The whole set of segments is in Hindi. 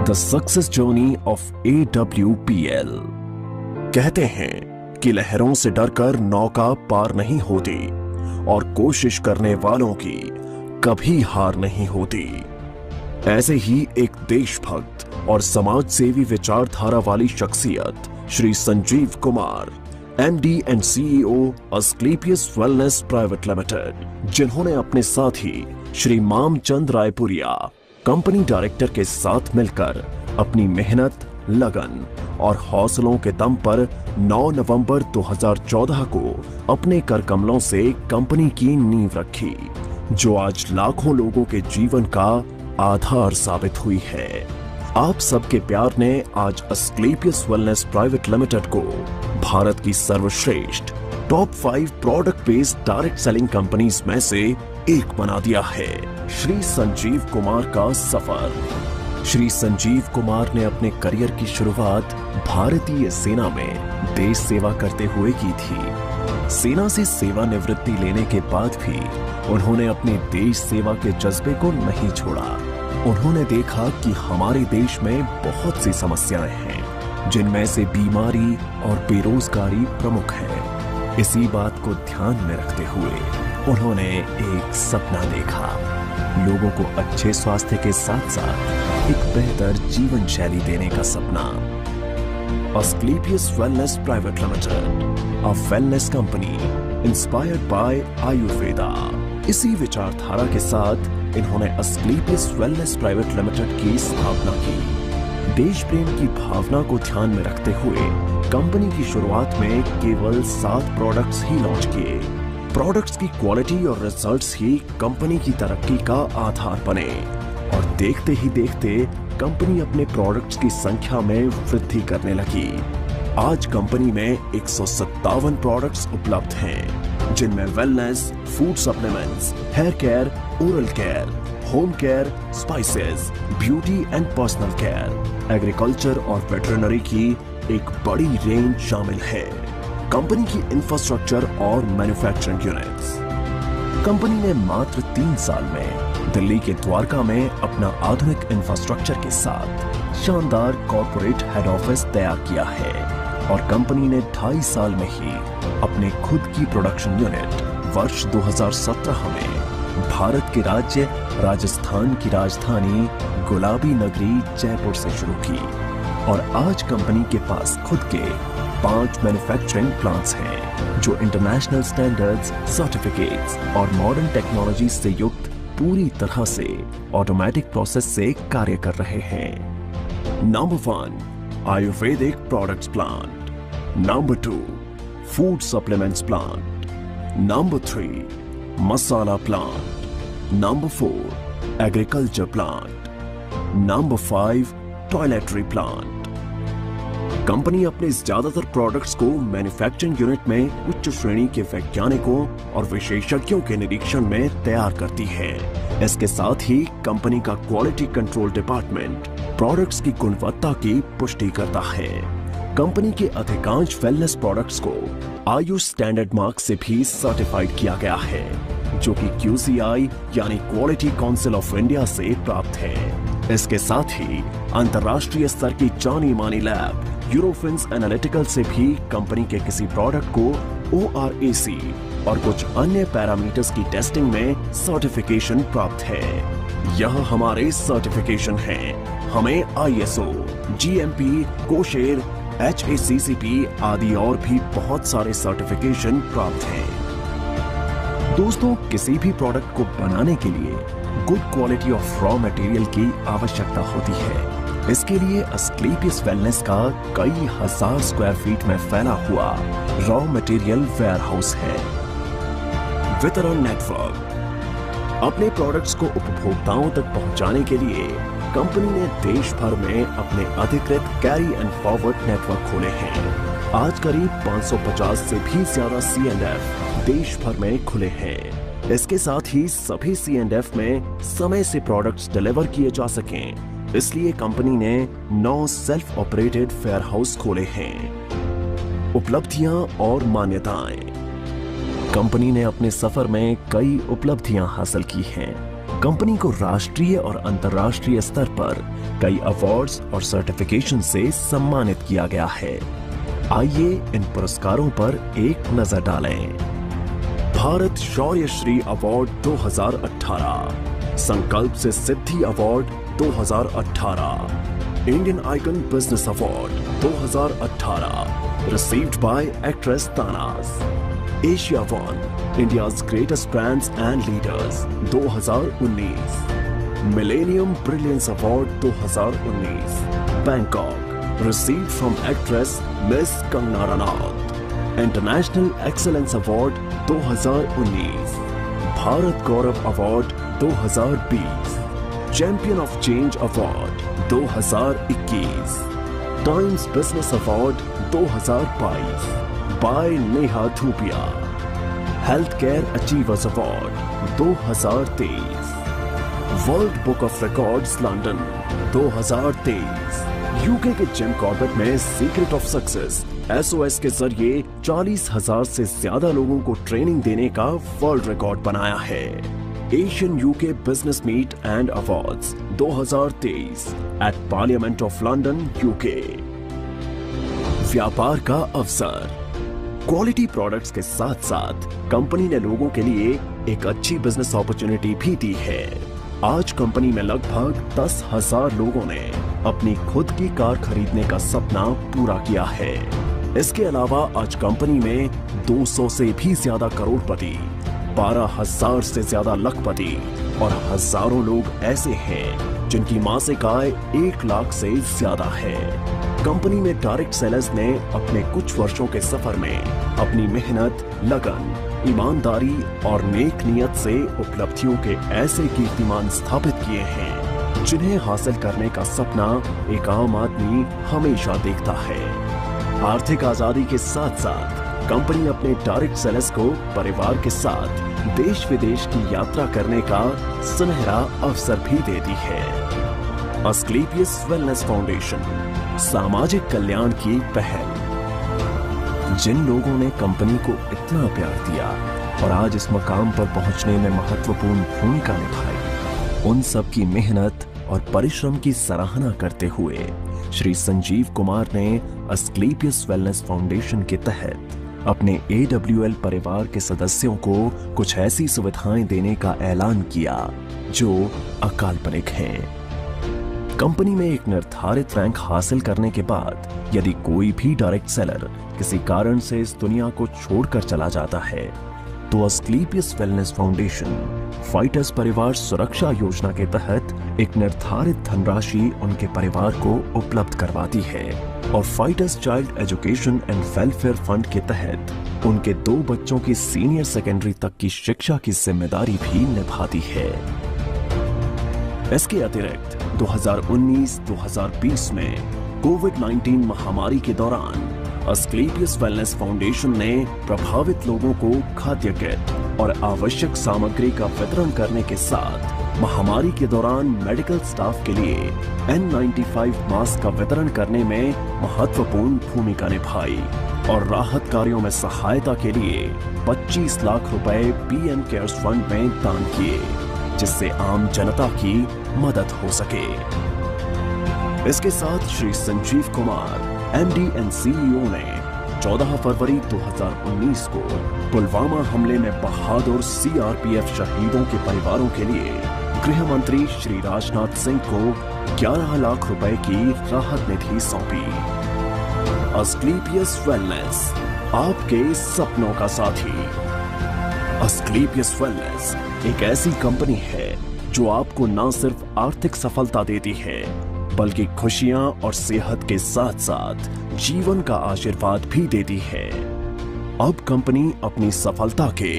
The success journey of AWPL। कहते हैं कि लहरों से डरकर नौका पार नहीं होती और कोशिश करने वालों की कभी हार नहीं होती। ऐसे ही एक देशभक्त और समाज सेवी विचारधारा वाली शख्सियत Shri Sanjeev Kumar, MD and CEO Asclepius wellness private limited, जिन्होंने अपने साथी श्री मामचंद रायपुरिया कंपनी डायरेक्टर के साथ मिलकर अपनी मेहनत, लगन और हौसलों के दम पर 9 नवंबर 2014 को अपने कर कमलों से कंपनी की नींव रखी, जो आज लाखों लोगों के जीवन का आधार साबित हुई है। आप सबके प्यार ने आज अस्क्लेपियस वेलनेस प्राइवेट लिमिटेड को भारत की सर्वश्रेष्ठ top 5 product based direct selling companies में से एक बना दिया है। श्री संजीव कुमार का सफर। श्री संजीव कुमार ने अपने करियर की शुरुआत भारतीय सेना में देश सेवा करते हुए की थी। सेना से सेवानिवृत्ति लेने के बाद भी उन्होंने अपने देश सेवा के जज्बे को नहीं छोड़ा। उन्होंने देखा कि हमारे देश में बहुत सी समस्याएं हैं, जिनमें से बीमारी और बेरोजगारी प्रमुख है। इसी बात को ध्यान में रखते हुए उन्होंने एक सपना देखा, लोगों को अच्छे स्वास्थ्य के साथ साथ एक बेहतर जीवन शैली देने का सपना। Asclepius wellness private limited, a wellness company inspired by Ayurveda. इसी विचारधारा के साथ इन्होंने अस्क्लेपियस वेलनेस प्राइवेट लिमिटेड की स्थापना की। देश प्रेम की भावना को ध्यान में रखते हुए कंपनी की शुरुआत में केवल 7 प्रोडक्ट्स ही लॉन्च किए। प्रोडक्ट्स की क्वालिटी और रिजल्ट्स ही कंपनी की तरक्की का आधार बने और देखते ही देखते कंपनी अपने प्रोडक्ट्स की संख्या में वृद्धि करने लगी। आज कंपनी में 157 प्रोडक्ट्स उपलब्ध हैं, जिनमें wellness, food supplements, hair care, oral care, home care, spices, beauty and personal care, agriculture और वेटरनरी की एक बड़ी रेंज शामिल है। कंपनी की इंफ्रास्ट्रक्चर और मैन्युफैक्चरिंग यूनिट्स। कंपनी ने मात्र 3 साल में दिल्ली के द्वारका में अपना आधुनिक इंफ्रास्ट्रक्चर के साथ शानदार कॉर्पोरेट हेड ऑफिस तैयार किया है और कंपनी ने 2.5 साल में ही अपने खुद की प्रोडक्शन यूनिट वर्ष 2017 में भारत के राज्य राजस्थान की राजधानी गुलाबी नगरी जयपुर से शुरू की और आज कंपनी के पास खुद के 5 मैन्युफैक्चरिंग प्लांट्स हैं, जो इंटरनेशनल स्टैंडर्ड्स, सर्टिफिकेट्स और मॉडर्न टेक्नोलॉजी से युक्त पूरी तरह से ऑटोमेटिक प्रोसेस से कार्य कर रहे हैं। Number 1, Ayurvedic products plant. Number 2, food supplements plant. Number 3, masala plant. Number 4, agriculture plant. Number 5, toiletry plant. Company अपने ज्यादातर प्रोडक्ट्स को मैन्युफैक्चरिंग यूनिट में उच्च श्रेणी के वैज्ञानिकों और विशेषज्ञों के निरीक्षण में तैयार करती है। इसके साथ ही कंपनी का क्वालिटी कंट्रोल डिपार्टमेंट प्रोडक्ट्स की गुणवत्ता की पुष्टि करता है। कंपनी के अधिकांश वेलनेस प्रोडक्ट्स को आयुष स्टैंडर्ड मार्क से भी सर्टिफाइड किया गया है, जो कि QCI यानी क्वालिटी काउंसिल ऑफ इंडिया से प्राप्त है। इसके साथ ही अंतर्राष्ट्रीय स्तर की जानी मानी लैब यूरोफिन्स एनालिटिकल से भी कंपनी के किसी प्रोडक्ट को ORAC और कुछ अन्य पैरामीटर्स की टेस्टिंग में सर्टिफिकेशन प्राप्त है। यह हमारे सर्टिफिकेशन हैं। हमें ISO, GMP, कोशेर, HACCP आदि और भी बहुत सारे सर्टिफिकेशन प्राप्त हैं। दोस्तों, किसी भी प्रोडक्ट को बनाने के लिए good quality of raw material की आवश्यकता होती है। इसके लिए अस्क्लेपियस वेलनेस का कई हजार स्क्वायर फीट में फैला हुआ रॉ मटेरियल वेयरहाउस है। वितरण नेटवर्क। अपने प्रोडक्ट्स को उपभोक्ताओं तक पहुंचाने के लिए कंपनी ने देश भर में अपने अधिकृत कैरी एंड फॉरवर्ड नेटवर्क खोले हैं। आज करीब 550 से भी ज्यादा C&F देश भर में खुले हैं। इसके साथ ही सभी C&F में समय से प्रोडक्ट्स डिलीवर किए जा सकें, इसलिए कंपनी ने 9 सेल्फ ऑपरेटेड वेयर हाउस खोले हैं। उपलब्धियां और मान्यताएं। कंपनी ने अपने सफर में कई उपलब्धियां हासिल की हैं, कंपनी को राष्ट्रीय और अंतर्राष्ट्रीय स्तर पर कई अवार्ड्स और सर्टिफिकेशन से सम्मानित किया गया है। आइए इन पुरस्कारों पर एक नजर डालें। भारत शौर्य श्री अवार्ड 2018, संकल्प से Siddhi award 2018, Indian icon business award 2018 received by actress Tanaaz. Asia one India's greatest brands and leaders 2019, millennium brilliance award 2019 Bangkok received from actress miss Kangana Ranaut. International excellence award 2019, Bharat Gaurav award 2020, champion of change award 2021, Times business award 2022 by Neha Dhupia, health care achievers award 2023, world book of records London 2023, UK के जिम कॉर्बेट में सीक्रेट ऑफ सक्सेस SOS के जरिए 40,000 से ज्यादा लोगों को ट्रेनिंग देने का वर्ल्ड रिकॉर्ड बनाया है। Asian UK business meet and awards 2023 at parliament of London UK. व्यापार का अवसर। क्वालिटी प्रोडक्ट्स के साथ साथ कंपनी ने लोगों के लिए एक अच्छी बिजनेस अपॉर्चुनिटी भी दी है। आज कंपनी में लगभग 10,000 लोगों ने अपनी खुद की कार खरीदने का सपना पूरा किया है। इसके अलावा आज कंपनी में 200 से भी ज्यादा करोड़पति, 12,000 से ज्यादा लखपति और हजारों लोग ऐसे हैं जिनकी मासिक आय 1 लाख से ज्यादा है। कंपनी में डायरेक्ट सेलर्स ने अपने कुछ वर्षों के सफर में अपनी मेहनत, लगन, ईमानदारी और नेक नियत से उपलब्धियों के ऐसे कीर्तिमान स्थापित किए हैं जिन्हें हासिल करने का सपना एक आम आदमी हमेशा देखता है। आर्थिक आजादी के साथ साथ कंपनी अपने डायरेक्ट सेलर्स को परिवार के साथ देश विदेश की यात्रा करने का सुनहरा अवसर भी देती है। अस्क्लेपियस वेलनेस फाउंडेशन, सामाजिक कल्याण की पहल। जिन लोगों ने कंपनी को इतना प्यार दिया और आज इस मकाम पर पहुंचने में महत्वपूर्ण भूमिका निभाई, उन सब की मेहनत और परिश्रम की सराहना करते हुए श्री संजीव कुमार ने अस्क्लेपियस वेलनेस फाउंडेशन के तहत अपने AWL परिवार के सदस्यों को कुछ ऐसी सुविधाएं देने का ऐलान किया जो अकाल्पनिक हैं। कंपनी में एक निर्धारित रैंक हासिल करने के बाद यदि कोई भी डायरेक्ट सेलर किसी कारण से इस दुनिया को छोड़कर चला जाता है तो अस्क्लेपियस वेलनेस फाउंडेशन फाइटर्स परिवार सुरक्षा योजना के तहत एक निर्धारित धनराशि उनके परिवार को उपलब्ध करवाती है और fighters child education and welfare fund के तहत उनके 2 बच्चों की सीनियर सेकेंडरी तक की शिक्षा की जिम्मेदारी भी निभाती है। इसके अतिरिक्त 2019-2020 में कोविड-19 महामारी के दौरान अस्क्लेपियस वेलनेस फाउंडेशन ने प्रभावित लोगों को खाद्य किट और आवश्यक सामग्री का वितरण करने के साथ महामारी के दौरान मेडिकल स्टाफ के लिए N95 मास्क का वितरण करने में महत्वपूर्ण भूमिका निभाई और राहत कार्यों में सहायता के लिए 25 लाख रुपए PM केयर्स फंड में दान किए, जिससे आम जनता की मदद हो सके। इसके साथ Shri Sanjeev Kumar MD and CEO ने 14 फरवरी 2019 को पुलवामा हमले में बहादुर CRPF शहीदों के परिवारों के लिए गृह मंत्री श्री राजनाथ सिंह को 11 लाख रुपए की राहत निधि सौंपी। अस्क्लेपियस वेलनेस, आपके सपनों का साथी। अस्क्लेपियस वेलनेस एक ऐसी कंपनी है जो आपको न सिर्फ आर्थिक सफलता देती है बल्कि खुशियां और सेहत के साथ साथ जीवन का आशीर्वाद भी देती है। अब कंपनी अपनी सफलता के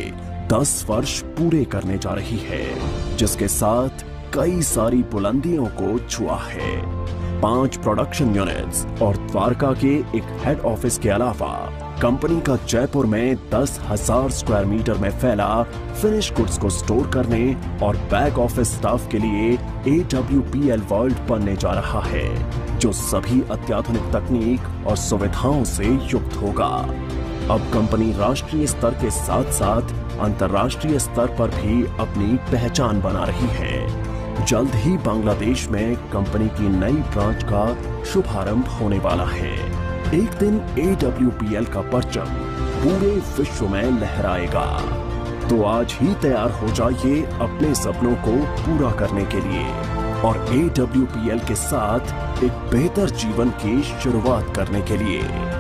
10 वर्ष पूरे करने जा रही है, जिसके साथ कई सारी बुलंदियों को छुआ है। 5 प्रोडक्शन यूनिट्स और द्वारका के एक हेड ऑफिस के अलावा कंपनी का जयपुर में 10,000 स्क्वायर मीटर में फैला फिनिश गुड्स को स्टोर करने और बैक ऑफिस स्टाफ के लिए AWPL वर्ल्ड बनने जा रहा है, जो सभी अत्याधुनिक तकनीक और सुविधाओं से युक्त होगा। अब कंपनी राष्ट्रीय स्तर के साथ साथ अंतर्राष्ट्रीय स्तर पर भी अपनी पहचान बना रही है। जल्द ही बांग्लादेश में कंपनी की नई ब्रांच का शुभारंभ होने वाला है। एक दिन AWPL का परचम पूरे विश्व में लहराएगा। तो आज ही तैयार हो जाइए अपने सपनों को पूरा करने के लिए और AWPL के साथ एक बेहतर जीवन की शुरुआत करने के लिए।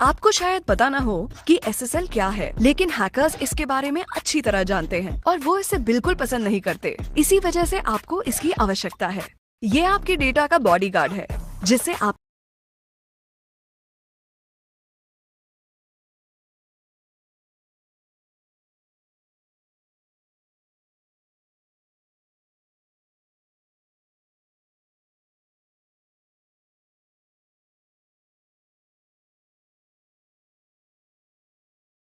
आपको शायद पता ना हो कि SSL क्या है, लेकिन हैकर्स इसके बारे में अच्छी तरह जानते हैं और वो इसे बिल्कुल पसंद नहीं करते। इसी वजह से आपको इसकी आवश्यकता है। ये आपके डेटा का बॉडीगार्ड है, जिससे आप